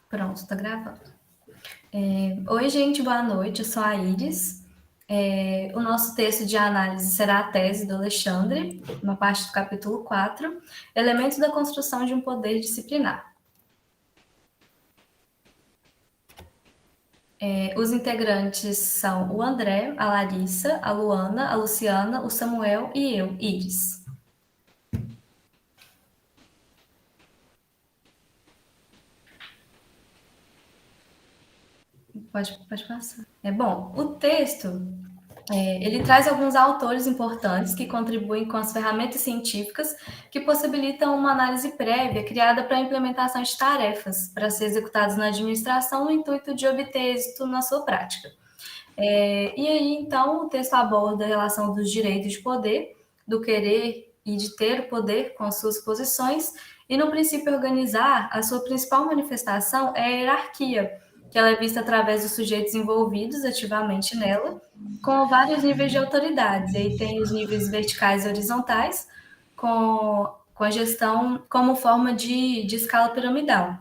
Pronto, tá gravando. Oi, gente, boa noite. Eu sou a Iris. O nosso texto de análise será a tese do Alexandre, uma parte do capítulo 4, Elementos da construção de um poder disciplinar. Os integrantes são o André, a Larissa, a Luana, a Luciana, o Samuel e eu, Iris. Pode passar. Bom, o texto ele traz alguns autores importantes que contribuem com as ferramentas científicas que possibilitam uma análise prévia criada para a implementação de tarefas para ser executadas na administração no intuito de obter êxito na sua prática. E aí, então, o texto aborda a relação dos direitos de poder, do querer e de ter o poder com as suas posições, e no princípio organizar, a sua principal manifestação é a hierarquia, que ela é vista através dos sujeitos envolvidos ativamente nela, com vários níveis de autoridades. E aí tem os níveis verticais e horizontais, com a gestão como forma de escala piramidal.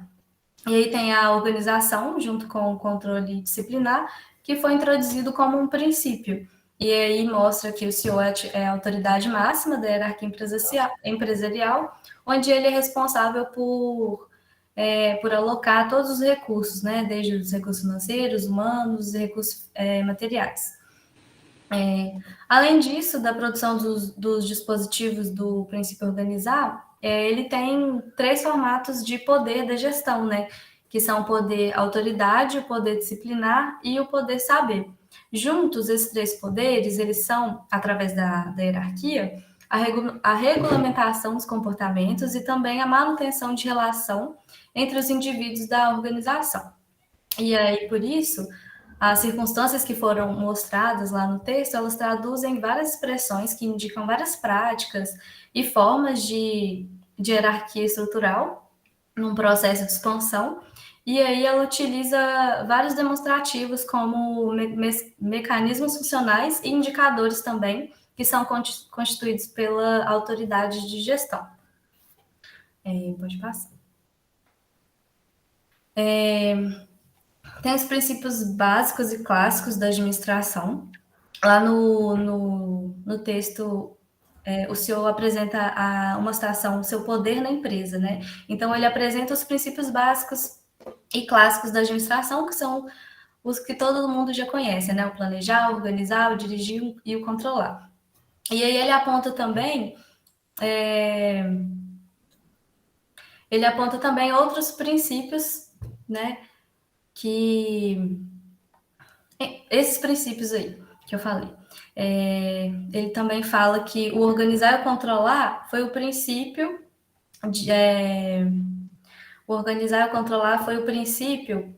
E aí tem a organização, junto com o controle disciplinar, que foi introduzido como um princípio. E aí mostra que o CEO é a autoridade máxima da hierarquia empresarial, onde ele é responsável por alocar todos os recursos, né? Desde os recursos financeiros, humanos e recursos materiais. Além disso, da produção dos dispositivos do princípio organizar, ele tem 3 formatos de poder da gestão, né? Que são o poder autoridade, o poder disciplinar e o poder saber. Juntos, esses 3 poderes, eles são, através da hierarquia, a regulamentação dos comportamentos e também a manutenção de relação entre os indivíduos da organização. E aí, por isso, as circunstâncias que foram mostradas lá no texto, elas traduzem várias expressões que indicam várias práticas e formas de hierarquia estrutural num processo de expansão. E aí ela utiliza vários demonstrativos como mecanismos funcionais e indicadores também, que são constituídos pela autoridade de gestão. Pode passar. Tem os princípios básicos e clássicos da administração. Lá no texto, o senhor apresenta uma citação, o seu poder na empresa, né? Então, ele apresenta os princípios básicos e clássicos da administração, que são os que todo mundo já conhece, né? O planejar, o organizar, o dirigir e o controlar. E aí ele aponta também outros princípios, né? Que esses princípios aí que eu falei. Ele também fala que o organizar e controlar foi o princípio o organizar e controlar foi o princípio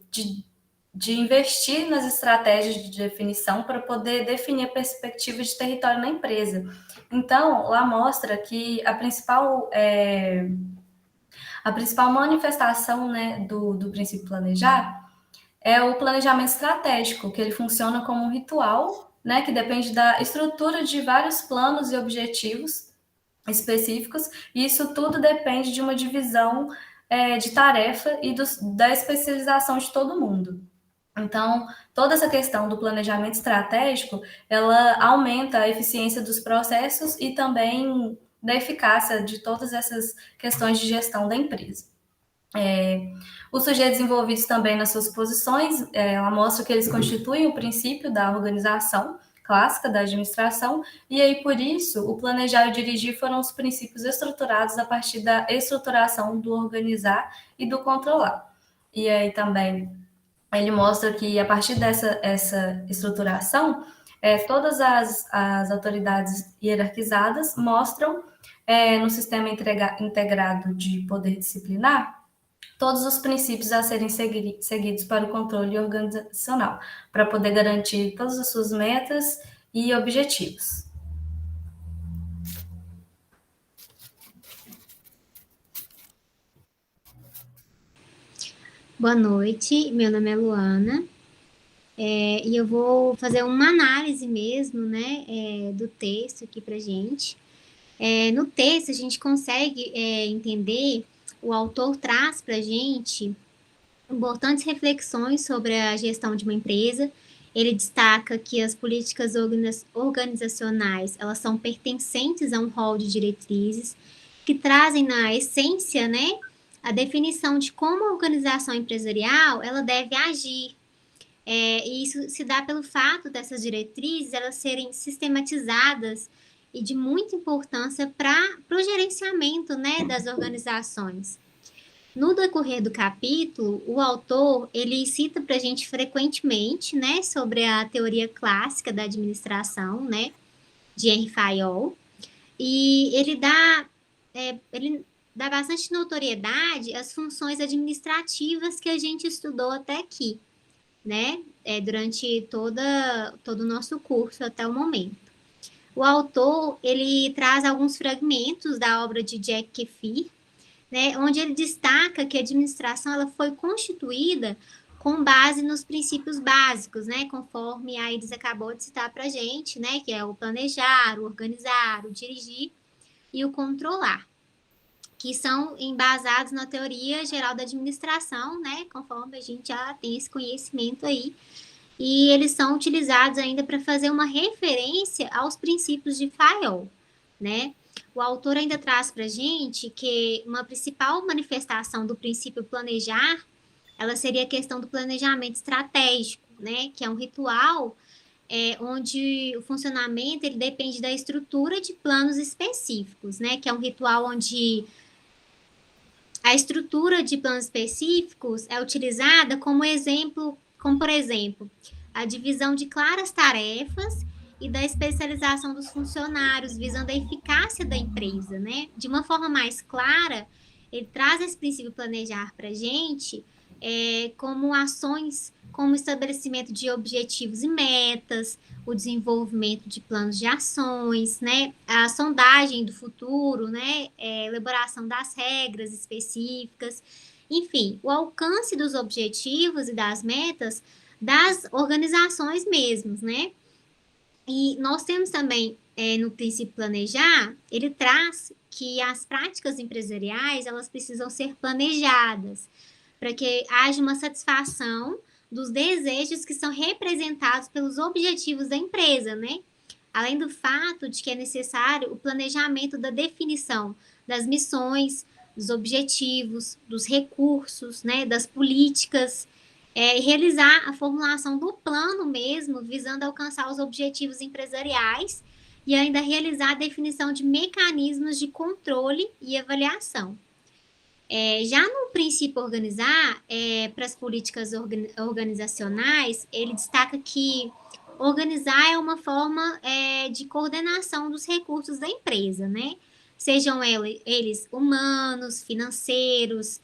de investir nas estratégias de definição para poder definir a perspectiva de território na empresa. Então, lá mostra que a principal manifestação, né, do princípio planejar é o planejamento estratégico, que ele funciona como um ritual, né, que depende da estrutura de vários planos e objetivos específicos, e isso tudo depende de uma divisão de tarefa e da especialização de todo mundo. Então, toda essa questão do planejamento estratégico, ela aumenta a eficiência dos processos e também da eficácia de todas essas questões de gestão da empresa. Os sujeitos envolvidos também nas suas posições, ela mostra que eles constituem o princípio da organização clássica da administração, e aí por isso o planejar e o dirigir foram os princípios estruturados a partir da estruturação do organizar e do controlar. E aí também ele mostra que a partir dessa estruturação, todas as autoridades hierarquizadas mostram no sistema integrado de poder disciplinar todos os princípios a serem seguidos para o controle organizacional, para poder garantir todas as suas metas e objetivos. Boa noite, meu nome é Luana, e eu vou fazer uma análise mesmo, né, do texto aqui pra gente. No texto a gente consegue entender, o autor traz pra gente importantes reflexões sobre a gestão de uma empresa. Ele destaca que as políticas organizacionais, elas são pertencentes a um rol de diretrizes que trazem na essência, né, a definição de como a organização empresarial ela deve agir. E isso se dá pelo fato dessas diretrizes elas serem sistematizadas e de muita importância para o gerenciamento, né, das organizações. No decorrer do capítulo, o autor ele cita para a gente frequentemente, né, sobre a teoria clássica da administração, né, de Henri Fayol, e ele dá bastante notoriedade às funções administrativas que a gente estudou até aqui, né, durante todo o nosso curso até o momento. O autor ele traz alguns fragmentos da obra de Jack Kefir, né, onde ele destaca que a administração ela foi constituída com base nos princípios básicos, né, conforme a Iris acabou de citar para a gente, né, que é o planejar, o organizar, o dirigir e o controlar, que são embasados na teoria geral da administração, né, conforme a gente já tem esse conhecimento aí, e eles são utilizados ainda para fazer uma referência aos princípios de Fayol, né? O autor ainda traz para a gente que uma principal manifestação do princípio planejar, ela seria a questão do planejamento estratégico, né? Que é um ritual onde o funcionamento ele depende da estrutura de planos específicos, né? Que é um ritual onde a estrutura de planos específicos é utilizada como exemplo, como por exemplo, a divisão de claras tarefas e da especialização dos funcionários, visando a eficácia da empresa, né? De uma forma mais clara, ele traz esse princípio planejar para a gente como ações, como estabelecimento de objetivos e metas, o desenvolvimento de planos de ações, né? A sondagem do futuro, né? Elaboração das regras específicas, enfim, o alcance dos objetivos e das metas das organizações mesmas, né? E nós temos também, no princípio planejar, ele traz que as práticas empresariais, elas precisam ser planejadas, para que haja uma satisfação dos desejos que são representados pelos objetivos da empresa, né? Além do fato de que é necessário o planejamento da definição das missões, dos objetivos, dos recursos, né, das políticas, realizar a formulação do plano mesmo, visando alcançar os objetivos empresariais e ainda realizar a definição de mecanismos de controle e avaliação. Já no princípio organizar, para as políticas organizacionais, ele destaca que organizar é uma forma de coordenação dos recursos da empresa, né? Sejam eles humanos, financeiros,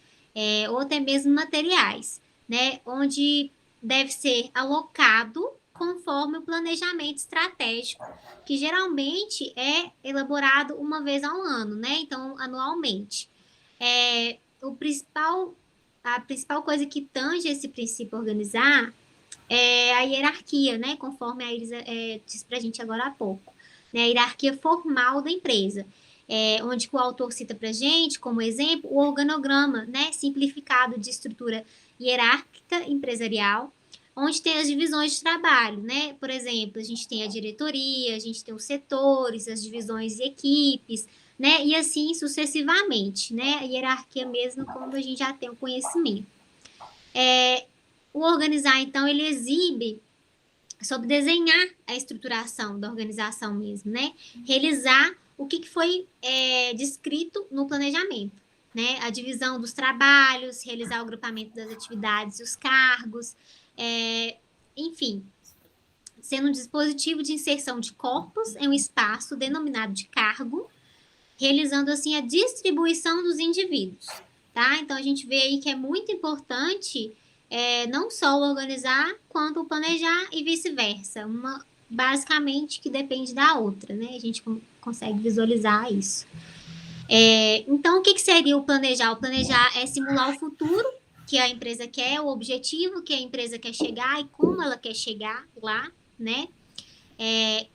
ou até mesmo materiais, né? Onde deve ser alocado conforme o planejamento estratégico, que geralmente é elaborado uma vez ao ano, né? Então, anualmente. A principal coisa que tange esse princípio organizar é a hierarquia, né? Conforme a Iris disse para a gente agora há pouco, né? A hierarquia formal da empresa, onde o autor cita para a gente, como exemplo, o organograma, né? Simplificado de estrutura hierárquica empresarial, onde tem as divisões de trabalho, né? Por exemplo, a gente tem a diretoria, a gente tem os setores, as divisões e equipes, né? E assim sucessivamente, né? A hierarquia mesmo, como a gente já tem o conhecimento. O organizar, então, ele exibe sobre desenhar a estruturação da organização mesmo, né? Realizar o que foi descrito no planejamento, né? A divisão dos trabalhos, realizar o agrupamento das atividades e os cargos, enfim, sendo um dispositivo de inserção de corpos em um espaço denominado de cargo, realizando assim a distribuição dos indivíduos, tá? Então a gente vê aí que é muito importante não só o organizar, quanto o planejar e vice-versa. Uma basicamente que depende da outra, né? A gente consegue visualizar isso. Então, o que seria o planejar? O planejar é simular o futuro que a empresa quer, o objetivo que a empresa quer chegar e como ela quer chegar lá, né?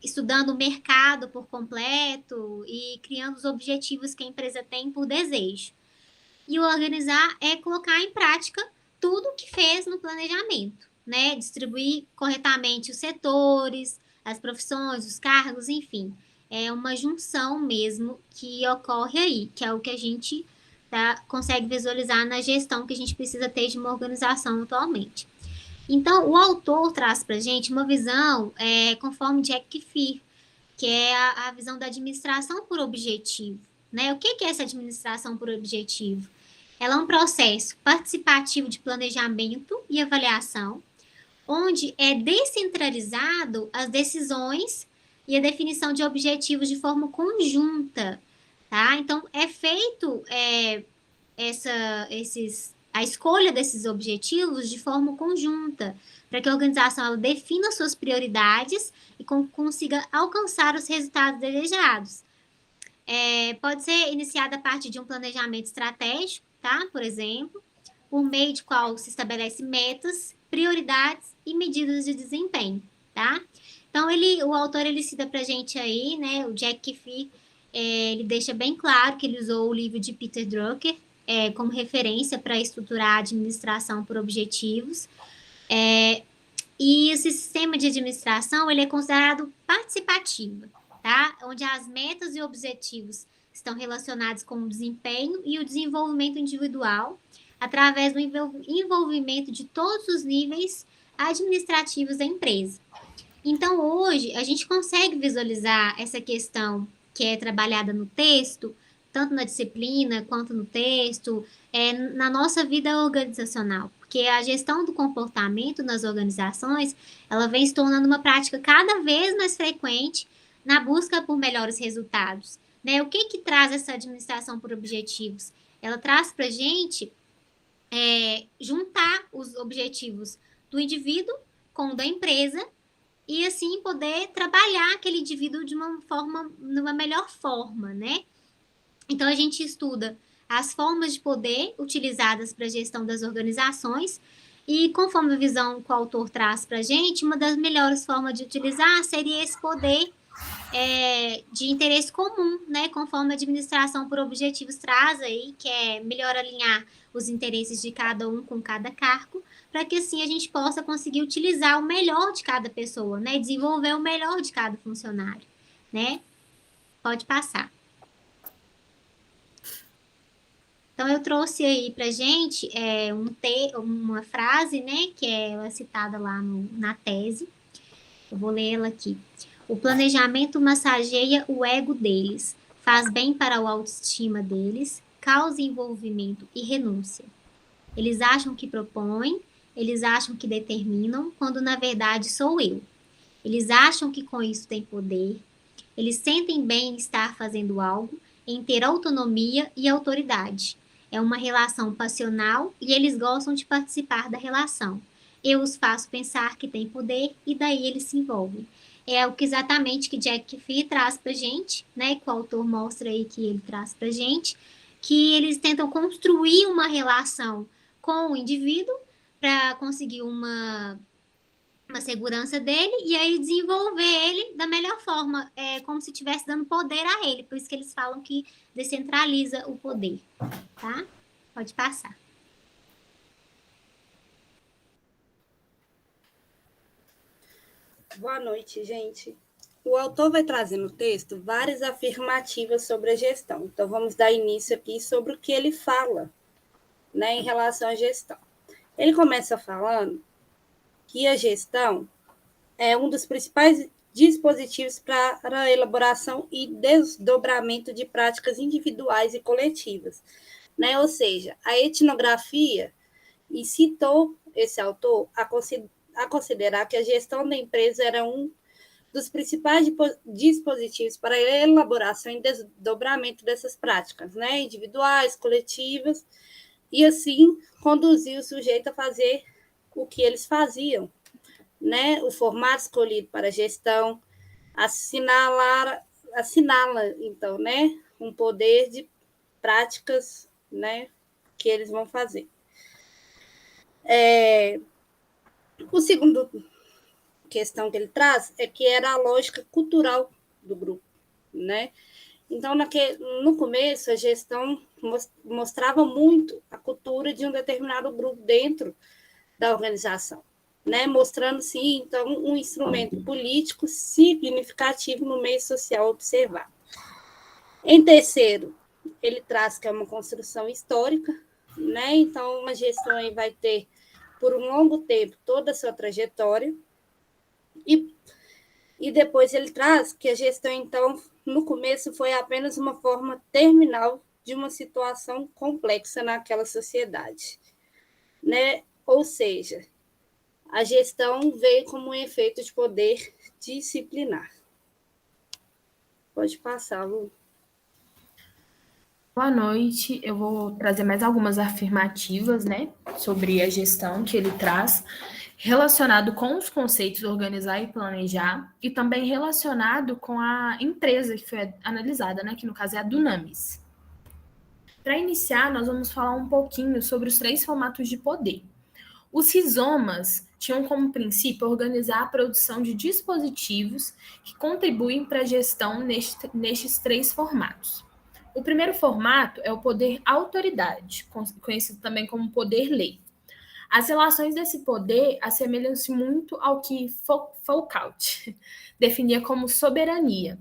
Estudando o mercado por completo e criando os objetivos que a empresa tem por desejo. E o organizar é colocar em prática tudo que fez no planejamento, né? Distribuir corretamente os setores, as profissões, os cargos, enfim. É uma junção mesmo que ocorre aí, que é o que a gente consegue visualizar na gestão que a gente precisa ter de uma organização atualmente. Então, o autor traz para a gente uma visão conforme Jack Keefer, que é a visão da administração por objetivo. Né? O que é essa administração por objetivo? Ela é um processo participativo de planejamento e avaliação, onde é descentralizado as decisões e a definição de objetivos de forma conjunta. Tá? Então, é feito a escolha desses objetivos de forma conjunta, para que a organização ela defina suas prioridades e consiga alcançar os resultados desejados. Pode ser iniciada a partir de um planejamento estratégico, tá? Por exemplo, por meio de qual se estabelece metas, prioridades e medidas de desempenho, tá? Então, o autor ele cita para a gente aí, né, o Jack Keefer, ele deixa bem claro que ele usou o livro de Peter Drucker como referência para estruturar a administração por objetivos. E esse sistema de administração ele é considerado participativo, tá? Onde as metas e objetivos estão relacionados com o desempenho e o desenvolvimento individual, através do envolvimento de todos os níveis administrativos da empresa. Então, hoje, a gente consegue visualizar essa questão que é trabalhada no texto, tanto na disciplina quanto no texto, na nossa vida organizacional. Porque a gestão do comportamento nas organizações, ela vem se tornando uma prática cada vez mais frequente na busca por melhores resultados. Né? O que traz essa administração por objetivos? Ela traz para a gente juntar os objetivos do indivíduo com o da empresa e assim poder trabalhar aquele indivíduo de uma melhor forma, né? Então a gente estuda as formas de poder utilizadas para a gestão das organizações e conforme a visão que o autor traz para a gente, uma das melhores formas de utilizar seria esse poder de interesse comum, né? Conforme a administração por objetivos traz aí, que é melhor alinhar os interesses de cada um com cada cargo, para que assim a gente possa conseguir utilizar o melhor de cada pessoa, né? Desenvolver o melhor de cada funcionário, né? Pode passar. Então, eu trouxe aí para gente uma frase, né, que é citada lá na tese. Eu vou ler ela aqui. O planejamento massageia o ego deles, faz bem para a autoestima deles, causa envolvimento e renúncia. Eles acham que propõem, eles acham que determinam, quando na verdade sou eu. Eles acham que com isso têm poder, eles sentem bem em estar fazendo algo, em ter autonomia e autoridade. É uma relação passional e eles gostam de participar da relação. Eu os faço pensar que têm poder e daí eles se envolvem. É o que exatamente que Jack Keefer traz para gente, né? Que o autor mostra aí que ele traz para gente, que eles tentam construir uma relação com o indivíduo para conseguir uma segurança dele e aí desenvolver ele da melhor forma, como se estivesse dando poder a ele. Por isso que eles falam que descentraliza o poder, tá? Pode passar. Boa noite, gente. O autor vai trazer no texto várias afirmativas sobre a gestão. Então, vamos dar início aqui sobre o que ele fala, né, em relação à gestão. Ele começa falando que a gestão é um dos principais dispositivos para a elaboração e desdobramento de práticas individuais e coletivas, né? Ou seja, a etnografia incitou esse autor a considerar que a gestão da empresa era um dos principais dispositivos para a elaboração e desdobramento dessas práticas, né? Individuais, coletivas, e assim conduzir o sujeito a fazer o que eles faziam, né? O formato escolhido para a gestão, assinala, então, né? Um poder de práticas, né? Que eles vão fazer. O segundo questão que ele traz é que era a lógica cultural do grupo, né? Então, no começo, a gestão mostrava muito a cultura de um determinado grupo dentro da organização, né? Mostrando, sim, então, um instrumento político significativo no meio social observado. Em terceiro, ele traz que é uma construção histórica, né? Então, uma gestão aí vai ter, por um longo tempo, toda a sua trajetória. E depois ele traz que a gestão, então, no começo, foi apenas uma forma terminal de uma situação complexa naquela sociedade, né? Ou seja, a gestão veio como um efeito de poder disciplinar. Pode passar, Lu. Boa noite. Eu vou trazer mais algumas afirmativas, né, sobre a gestão que ele traz, relacionado com os conceitos organizar e planejar, e também relacionado com a empresa que foi analisada, né, que no caso é a Dunamis. Para iniciar, nós vamos falar um pouquinho sobre os 3 formatos de poder. Os rizomas tinham como princípio organizar a produção de dispositivos que contribuem para a gestão nestes 3 formatos. O primeiro formato é o poder autoridade, conhecido também como poder-lei. As relações desse poder assemelham-se muito ao que Foucault definia como soberania.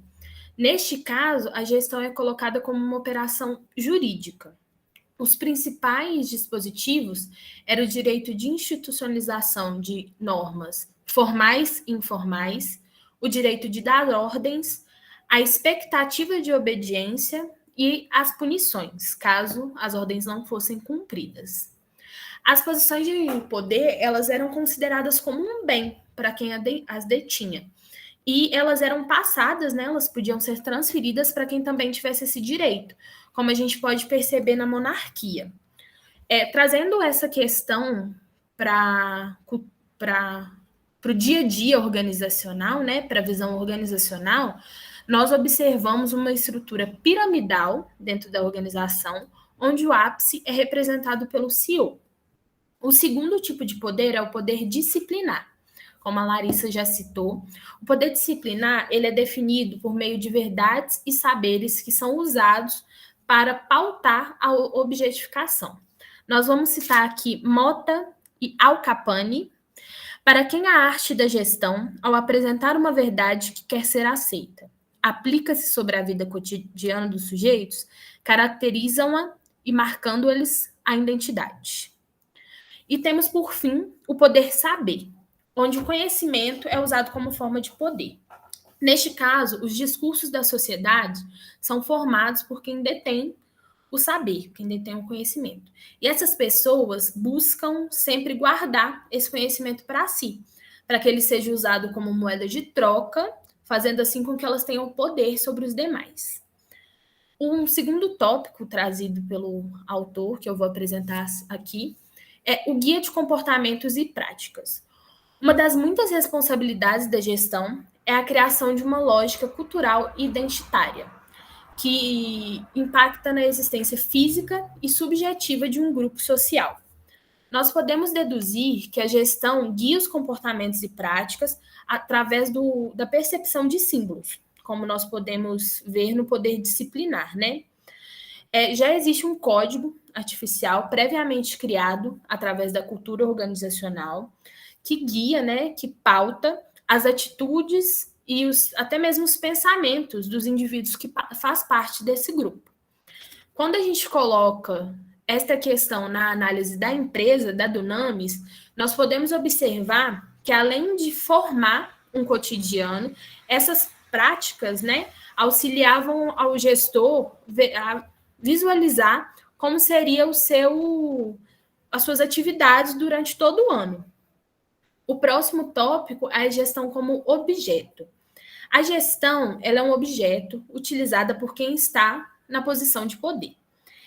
Neste caso, a gestão é colocada como uma operação jurídica. Os principais dispositivos eram o direito de institucionalização de normas formais e informais, o direito de dar ordens, a expectativa de obediência e as punições, caso as ordens não fossem cumpridas. As posições de poder, elas eram consideradas como um bem para quem as detinha. E elas eram passadas, né? Elas podiam ser transferidas para quem também tivesse esse direito, como a gente pode perceber na monarquia. Trazendo essa questão para o dia a dia organizacional, né? Para a visão organizacional, nós observamos uma estrutura piramidal dentro da organização, onde o ápice é representado pelo CEO. O segundo tipo de poder é o poder disciplinar. Como a Larissa já citou, o poder disciplinar ele é definido por meio de verdades e saberes que são usados para pautar a objetificação. Nós vamos citar aqui Mota e Al Capone. Para quem a arte da gestão, ao apresentar uma verdade que quer ser aceita, aplica-se sobre a vida cotidiana dos sujeitos, caracterizam-a e marcando-lhes a identidade. E temos, por fim, o poder saber, onde o conhecimento é usado como forma de poder. Neste caso, os discursos da sociedade são formados por quem detém o saber, quem detém o conhecimento. E essas pessoas buscam sempre guardar esse conhecimento para si, para que ele seja usado como moeda de troca, fazendo assim com que elas tenham poder sobre os demais. Um segundo tópico trazido pelo autor, que eu vou apresentar aqui, é o Guia de Comportamentos e Práticas. Uma das muitas responsabilidades da gestão é a criação de uma lógica cultural identitária, que impacta na existência física e subjetiva de um grupo social. Nós podemos deduzir que a gestão guia os comportamentos e práticas através da percepção de símbolos, como nós podemos ver no poder disciplinar, né? Já existe um código artificial previamente criado através da cultura organizacional que guia, né, que pauta as atitudes e até mesmo os pensamentos dos indivíduos que faz parte desse grupo. Quando a gente coloca esta questão na análise da empresa, da Dunamis, nós podemos observar que, além de formar um cotidiano, essas práticas, né, auxiliavam ao gestor a visualizar como seria as suas atividades durante todo o ano. O próximo tópico é a gestão como objeto. A gestão ela é um objeto utilizada por quem está na posição de poder.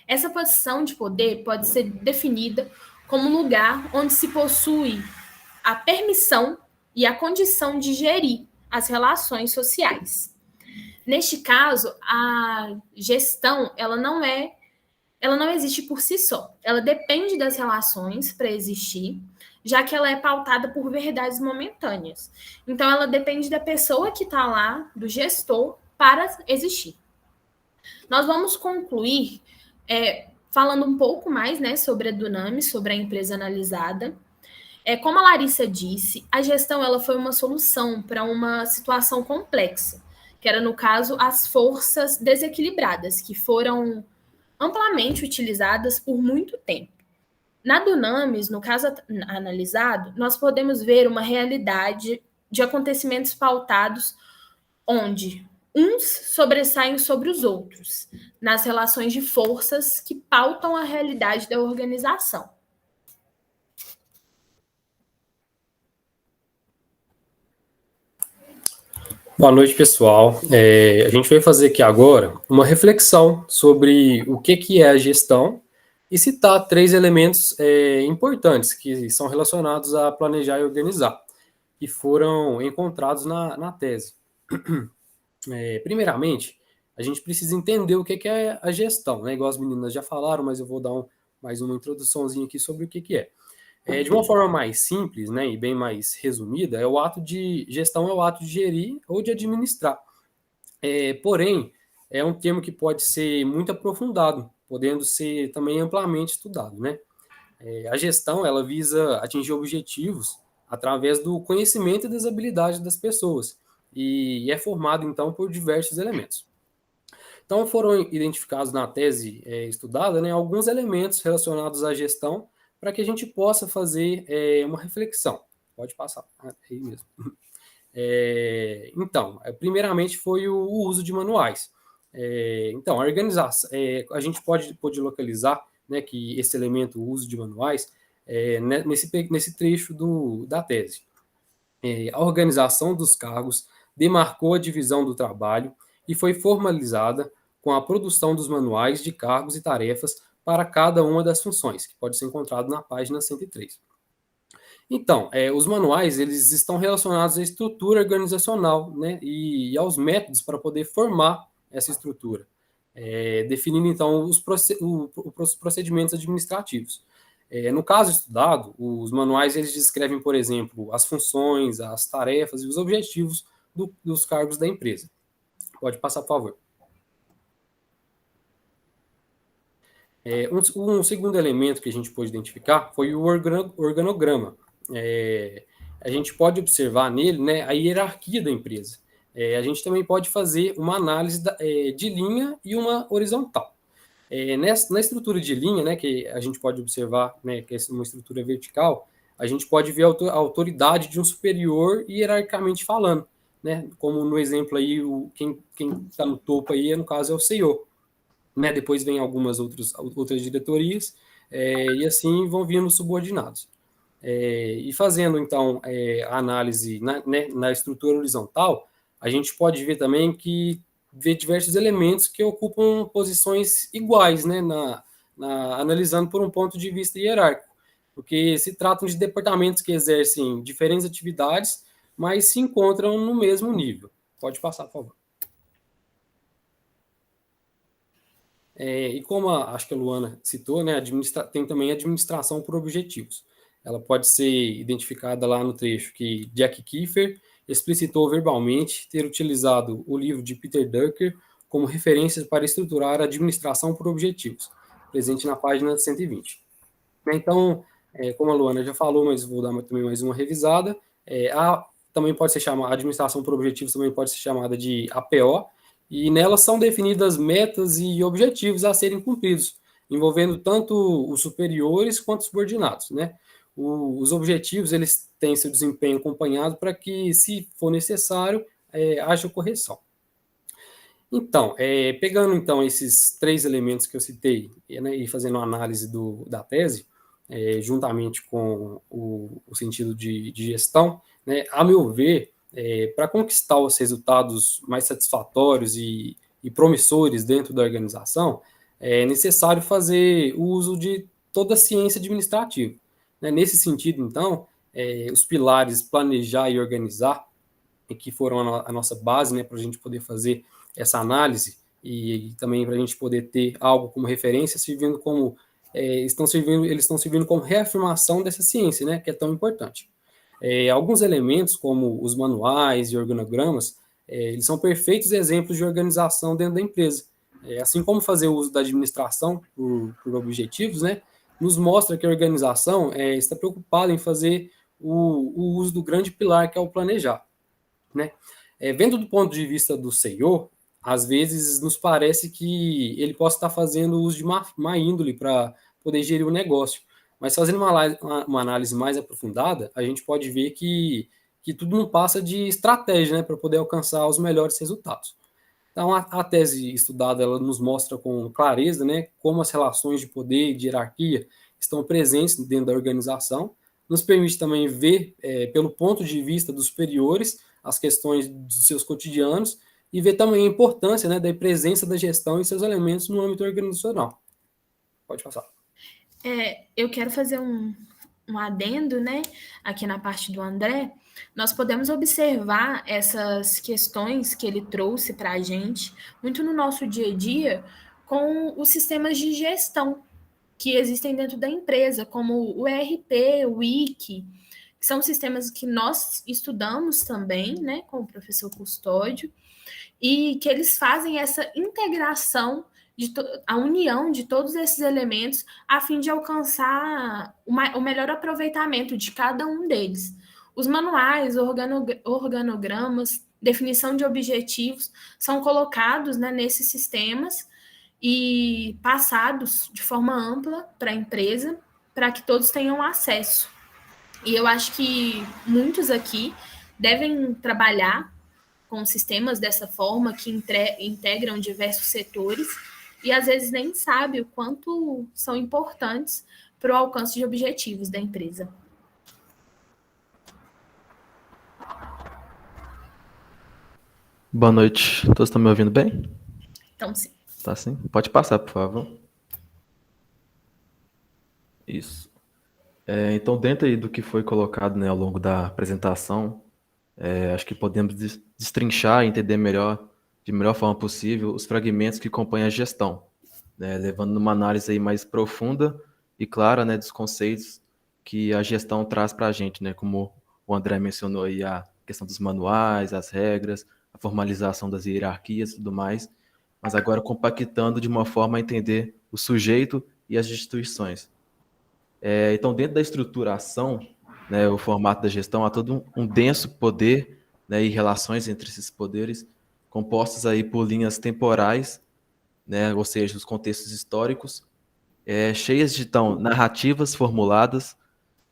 Essa posição de poder pode ser definida como um lugar onde se possui a permissão e a condição de gerir as relações sociais. Neste caso, a gestão ela não existe por si só. Ela depende das relações para existir, já que ela é pautada por verdades momentâneas. Então, ela depende da pessoa que está lá, do gestor, para existir. Nós vamos concluir falando um pouco mais, né, sobre a Dunami, sobre a empresa analisada. Como a Larissa disse, a gestão ela foi uma solução para uma situação complexa, que era, no caso, as forças desequilibradas, que foram amplamente utilizadas por muito tempo. Na Dunamis, no caso analisado, nós podemos ver uma realidade de acontecimentos pautados onde uns sobressaem sobre os outros, nas relações de forças que pautam a realidade da organização. Boa noite, pessoal. A gente vai fazer aqui agora uma reflexão sobre o que é a gestão e citar 3 elementos importantes que são relacionados a planejar e organizar, que foram encontrados na tese. Primeiramente, a gente precisa entender o que é a gestão, né? Igual as meninas já falaram, mas eu vou dar mais uma introduçãozinha aqui sobre o que é. De uma forma mais simples, né, e bem mais resumida, gestão é o ato de gerir ou de administrar. Porém, é um termo que pode ser muito aprofundado, podendo ser também amplamente estudado, né? A gestão, ela visa atingir objetivos através do conhecimento e das habilidades das pessoas, e é formado, então, por diversos elementos. Então, foram identificados na tese estudada, né, alguns elementos relacionados à gestão para que a gente possa fazer uma reflexão. Pode passar, aí mesmo. Então, primeiramente foi o uso de manuais. Então, a organização, a gente pode localizar, né, que esse elemento, o uso de manuais, nesse trecho da tese. A organização dos cargos demarcou a divisão do trabalho e foi formalizada com a produção dos manuais de cargos e tarefas para cada uma das funções, que pode ser encontrado na página 103. Então, os manuais eles estão relacionados à estrutura organizacional, né, e aos métodos para poder formar essa estrutura, definindo, então, os procedimentos administrativos. No caso estudado, os manuais eles descrevem, por exemplo, as funções, as tarefas e os objetivos dos cargos da empresa. Pode passar, por favor. Um segundo elemento que a gente pôde identificar foi o organograma. A gente pode observar nele, né, a hierarquia da empresa. A gente também pode fazer uma análise de linha e uma horizontal. Na estrutura de linha, né, que a gente pode observar, né, que é uma estrutura vertical, a gente pode ver a autoridade de um superior hierarquicamente falando, né, como no exemplo aí, quem está no topo aí, no caso, é o CEO. Né, depois vem algumas outras diretorias, e assim vão vindo os subordinados. E fazendo, então, a análise na estrutura horizontal, a gente pode ver também que vê diversos elementos que ocupam posições iguais, né, analisando por um ponto de vista hierárquico, porque se tratam de departamentos que exercem diferentes atividades, mas se encontram no mesmo nível. Pode passar, por favor. E como acho que a Luana citou, né, tem também a administração por objetivos. Ela pode ser identificada lá no trecho que Jack Kiefer explicitou verbalmente ter utilizado o livro de Peter Drucker como referência para estruturar a administração por objetivos, presente na página 120. Então, como a Luana já falou, mas vou dar também mais uma revisada, também pode ser chamada, a administração por objetivos também pode ser chamada de APO, e nelas são definidas metas e objetivos a serem cumpridos, envolvendo tanto os superiores quanto os subordinados, né? Os objetivos, eles têm seu desempenho acompanhado para que, se for necessário, haja correção. Então, pegando então esses 3 elementos que eu citei, né, e fazendo a análise da tese, juntamente com o sentido de gestão, né, a meu ver, para conquistar os resultados mais satisfatórios e promissores dentro da organização, é necessário fazer uso de toda a ciência administrativa. Né? Nesse sentido, então, os pilares planejar e organizar, que foram a nossa base, né, para a gente poder fazer essa análise e também para a gente poder ter algo como referência, servindo como eles estão servindo como reafirmação dessa ciência, né, que é tão importante. Alguns elementos, como os manuais e organogramas, eles são perfeitos exemplos de organização dentro da empresa, assim como fazer uso da administração por objetivos, né, nos mostra que a organização está preocupada em fazer o uso do grande pilar que é o planejar, né? Vendo do ponto de vista do CEO, às vezes nos parece que ele possa estar fazendo uso de má índole para poder gerir o negócio, mas fazendo uma análise mais aprofundada, a gente pode ver que tudo não passa de estratégia, né, para poder alcançar os melhores resultados. Então, a tese estudada ela nos mostra com clareza, né, como as relações de poder e de hierarquia estão presentes dentro da organização, nos permite também ver, pelo ponto de vista dos superiores, as questões dos seus cotidianos e ver também a importância, né, da presença da gestão e seus elementos no âmbito organizacional. Pode passar. Eu quero fazer um adendo, né, aqui na parte do André. Nós podemos observar essas questões que ele trouxe para a gente, muito no nosso dia a dia, com os sistemas de gestão que existem dentro da empresa, como o ERP, o Wiki, que são sistemas que nós estudamos também, né, com o professor Custódio, e que eles fazem essa integração, a união de todos esses elementos a fim de alcançar o melhor aproveitamento de cada um deles. Os manuais, organogramas, definição de objetivos são colocados, né, nesses sistemas e passados de forma ampla para a empresa, para que todos tenham acesso. E eu acho que muitos aqui devem trabalhar com sistemas dessa forma, que integram diversos setores, e às vezes nem sabe o quanto são importantes para o alcance de objetivos da empresa. Boa noite. Todos estão me ouvindo bem? Então, sim. Tá sim? Pode passar, por favor. Isso. Então, dentro aí do que foi colocado, né, ao longo da apresentação, acho que podemos destrinchar e entender melhor, de melhor forma possível, os fragmentos que compõem a gestão, né, levando numa análise aí mais profunda e clara, né, dos conceitos que a gestão traz para a gente, né, como o André mencionou aí, a questão dos manuais, as regras, a formalização das hierarquias e tudo mais, mas agora compactando de uma forma a entender o sujeito e as instituições. Então, dentro da estruturação, né, o formato da gestão, há todo um denso poder, né, e relações entre esses poderes, compostos aí por linhas temporais, né, ou seja, os contextos históricos, cheias de narrativas formuladas,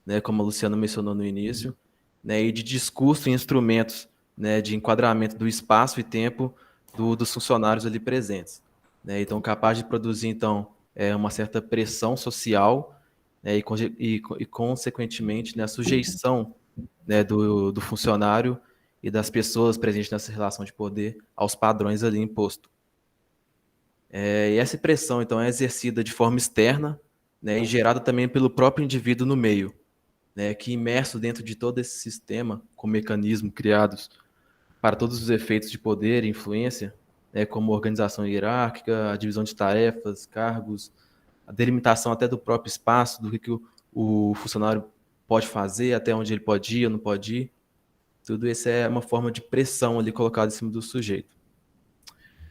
né, como a Luciana mencionou no início, né, e de discurso e instrumentos, né, de enquadramento do espaço e tempo dos funcionários ali presentes, né, então capaz de produzir então uma certa pressão social, né, e consequentemente, né, a sujeição, né, do funcionário e das pessoas presentes nessa relação de poder aos padrões ali impostos. E essa pressão, então, é exercida de forma externa, né, e gerada também pelo próprio indivíduo no meio, né, que imerso dentro de todo esse sistema, com mecanismos criados para todos os efeitos de poder e influência, né, como organização hierárquica, a divisão de tarefas, cargos, a delimitação até do próprio espaço, do que o funcionário pode fazer, até onde ele pode ir ou não pode ir. Tudo isso é uma forma de pressão ali colocada em cima do sujeito.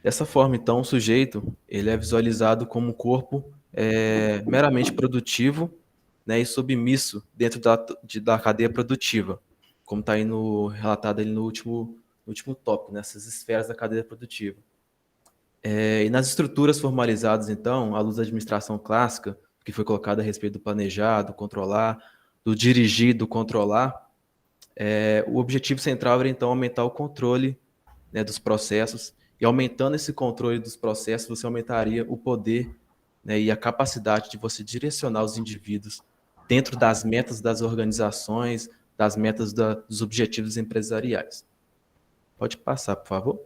Dessa forma, então, o sujeito ele é visualizado como um corpo meramente produtivo, né, e submisso dentro da cadeia produtiva, como está aí relatado ali no último tópico, nessas esferas da cadeia produtiva. E nas estruturas formalizadas, então, à luz da administração clássica, que foi colocada a respeito do planejar, do controlar, do dirigir, do controlar, o objetivo central era, então, aumentar o controle, né, dos processos, e aumentando esse controle dos processos, você aumentaria o poder, né, e a capacidade de você direcionar os indivíduos dentro das metas das organizações, das metas dos objetivos empresariais. Pode passar, por favor.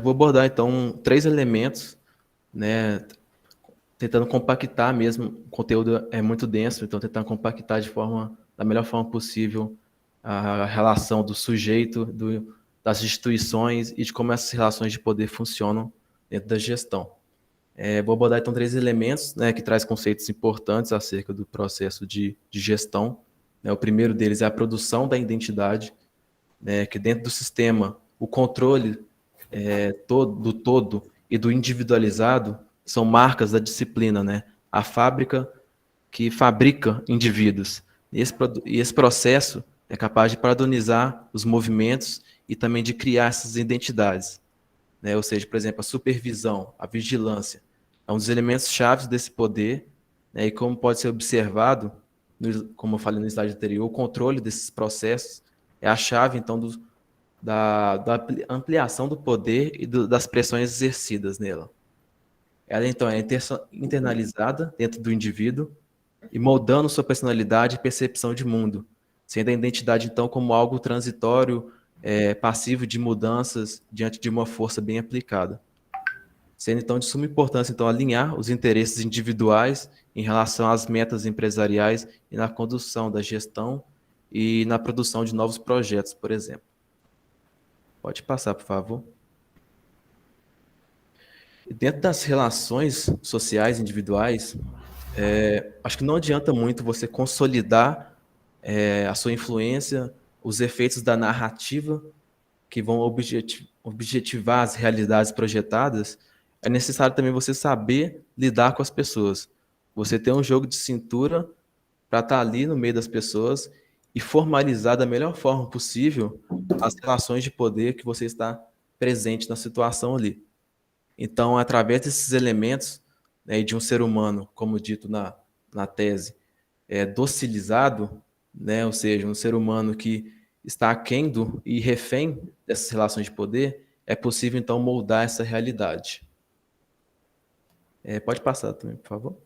Vou abordar, então, 3 elementos, né, tentando compactar mesmo. O conteúdo é muito denso, então tentando compactar da melhor forma possível a relação do sujeito, das instituições e de como essas relações de poder funcionam dentro da gestão. Vou abordar, então, 3 elementos, né, que traz conceitos importantes acerca do processo de gestão. O primeiro deles é a produção da identidade, né, que dentro do sistema, o controle do todo e do individualizado são marcas da disciplina, né? A fábrica que fabrica indivíduos. E esse processo é capaz de padronizar os movimentos e também de criar essas identidades, né? Ou seja, por exemplo, a supervisão, a vigilância, é um dos elementos chaves desse poder, né? E como pode ser observado, como eu falei no slide anterior, o controle desses processos é a chave, então, da ampliação do poder e das pressões exercidas nela. Ela, então, é internalizada dentro do indivíduo e moldando sua personalidade e percepção de mundo, sendo a identidade, então, como algo transitório, passivo de mudanças diante de uma força bem aplicada. Sendo, então, de suma importância, então, alinhar os interesses individuais em relação às metas empresariais e na condução da gestão e na produção de novos projetos, por exemplo. Pode passar, por favor. Dentro das relações sociais individuais, acho que não adianta muito você consolidar a sua influência, os efeitos da narrativa que vão objetivar as realidades projetadas. É necessário também você saber lidar com as pessoas. Você ter um jogo de cintura para estar ali no meio das pessoas e formalizar da melhor forma possível as relações de poder que você está presente na situação ali. Então, através desses elementos, né, de um ser humano, como dito na tese, docilizado, né, ou seja, um ser humano que está aquém e refém dessas relações de poder, é possível, então, moldar essa realidade. Pode passar também, por favor.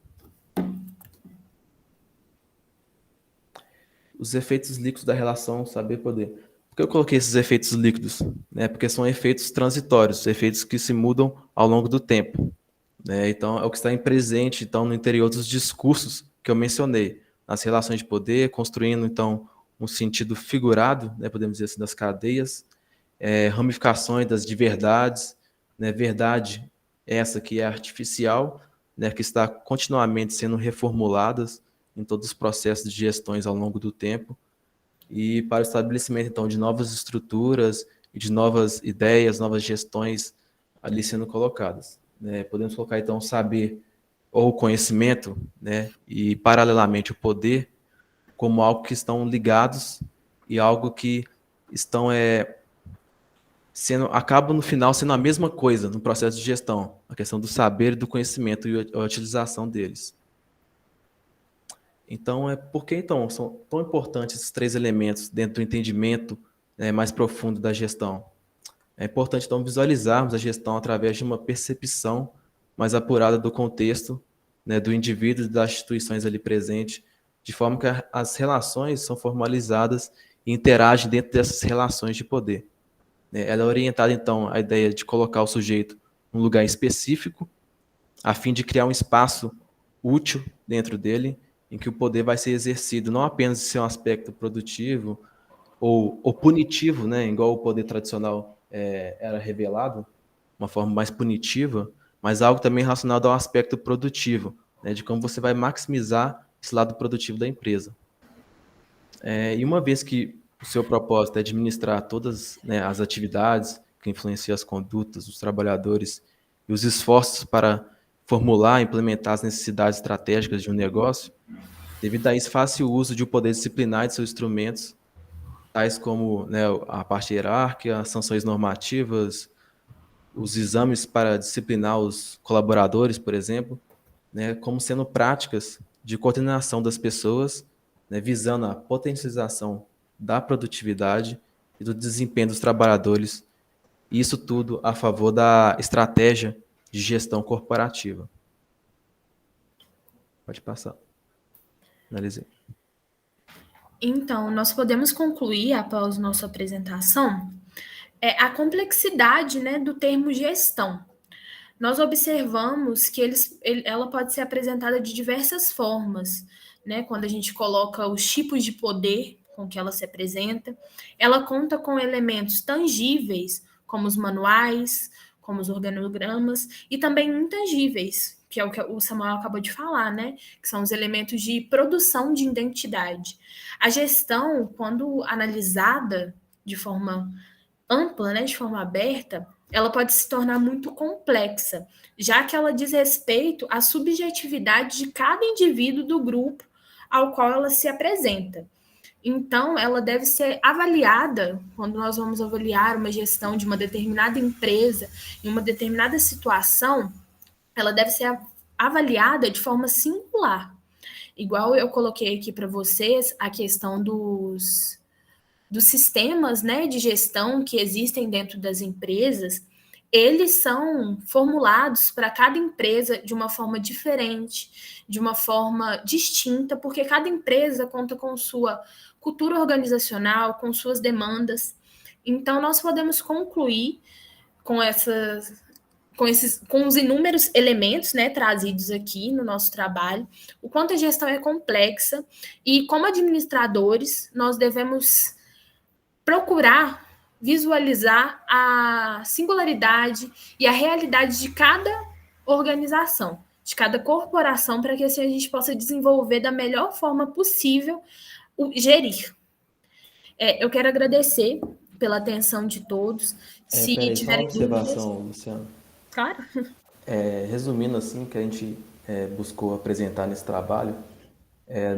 Os efeitos líquidos da relação saber-poder. Por que eu coloquei esses efeitos líquidos? Porque são efeitos transitórios, efeitos que se mudam ao longo do tempo. Então, é o que está presente então, no interior dos discursos que eu mencionei, nas relações de poder, construindo, então, um sentido figurado, podemos dizer assim, das cadeias, ramificações das de verdades, verdade essa que é artificial, que está continuamente sendo reformuladas em todos os processos de gestões ao longo do tempo, e para o estabelecimento, então, de novas estruturas e de novas ideias, novas gestões ali sendo colocadas. Podemos colocar, então, o saber ou o conhecimento, e, paralelamente, o poder como algo que estão ligados e algo que estão acabam, no final, sendo a mesma coisa no processo de gestão, a questão do saber e do conhecimento e a utilização deles. Então, por que então são tão importantes esses três elementos dentro do entendimento mais profundo da gestão? É importante, então, visualizarmos a gestão através de uma percepção mais apurada do contexto, do indivíduo e das instituições ali presentes, de forma que as relações são formalizadas e interagem dentro dessas relações de poder. Ela é orientada, então, à ideia de colocar o sujeito num lugar específico, a fim de criar um espaço útil dentro dele, em que o poder vai ser exercido não apenas em seu aspecto produtivo ou punitivo, igual o poder tradicional era revelado, uma forma mais punitiva, mas algo também relacionado ao aspecto produtivo, de como você vai maximizar esse lado produtivo da empresa. E uma vez que o seu propósito é administrar todas as atividades que influenciam as condutas dos trabalhadores e os esforços para formular e implementar as necessidades estratégicas de um negócio, devido a isso, fácil uso de um poder disciplinar de seus instrumentos, tais como a parte hierárquica, as sanções normativas, os exames para disciplinar os colaboradores, por exemplo, como sendo práticas de coordenação das pessoas, visando a potencialização da produtividade e do desempenho dos trabalhadores, e isso tudo a favor da estratégia de gestão corporativa. Pode passar. Finalizei. Então, nós podemos concluir, após nossa apresentação, a complexidade do termo gestão. Nós observamos que ela pode ser apresentada de diversas formas, quando a gente coloca os tipos de poder com que ela se apresenta. Ela conta com elementos tangíveis, como os manuais, como os organogramas, e também intangíveis, que é o que o Samuel acabou de falar, que são os elementos de produção de identidade. A gestão, quando analisada de forma ampla, de forma aberta, ela pode se tornar muito complexa, já que ela diz respeito à subjetividade de cada indivíduo do grupo ao qual ela se apresenta. Então, ela deve ser avaliada, quando nós vamos avaliar uma gestão de uma determinada empresa, em uma determinada situação, ela deve ser avaliada de forma singular. Igual eu coloquei aqui para vocês a questão dos sistemas, né, de gestão que existem dentro das empresas, eles são formulados para cada empresa de uma forma diferente, de uma forma distinta, porque cada empresa conta com sua cultura organizacional, com suas demandas. Então, nós podemos concluir com com os inúmeros elementos, né, trazidos aqui no nosso trabalho, o quanto a gestão é complexa e, como administradores, nós devemos procurar visualizar a singularidade e a realidade de cada organização, de cada corporação, para que assim a gente possa desenvolver da melhor forma possível o gerir. Eu quero agradecer pela atenção de todos. Se Peraí, só uma tiverem dúvidas, observação, Luciano. claro. Resumindo assim, o que a gente buscou apresentar nesse trabalho,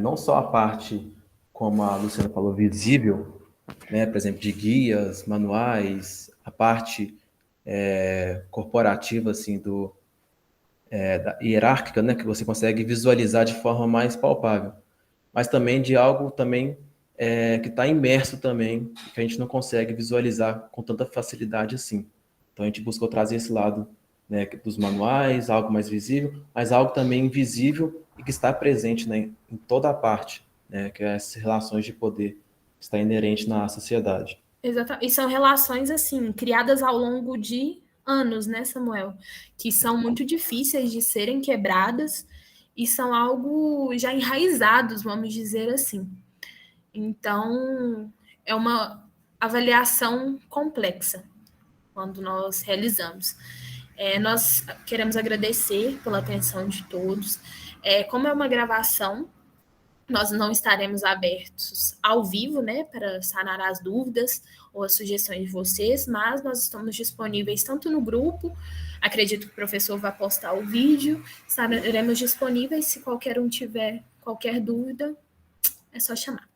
não só a parte, como a Luciana falou, visível, né, por exemplo, de guias, manuais, a parte corporativa, assim, da hierárquica, né, que você consegue visualizar de forma mais palpável, mas também de algo também que está imerso também, que a gente não consegue visualizar com tanta facilidade assim. Então a gente buscou trazer esse lado, né, dos manuais, algo mais visível, mas algo também invisível e que está presente, né, em toda a parte, né, que é essas relações de poder que está inerente na sociedade. Exatamente. E são relações, assim, criadas ao longo de anos, né, Samuel? Que são muito difíceis de serem quebradas e são algo já enraizados, vamos dizer assim. Então, é uma avaliação complexa quando nós realizamos. Nós queremos agradecer pela atenção de todos. Como é uma gravação, nós não estaremos abertos ao vivo, né, para sanar as dúvidas ou as sugestões de vocês, mas nós estamos disponíveis tanto no grupo, acredito que o professor vai postar o vídeo, estaremos disponíveis se qualquer um tiver qualquer dúvida, é só chamar.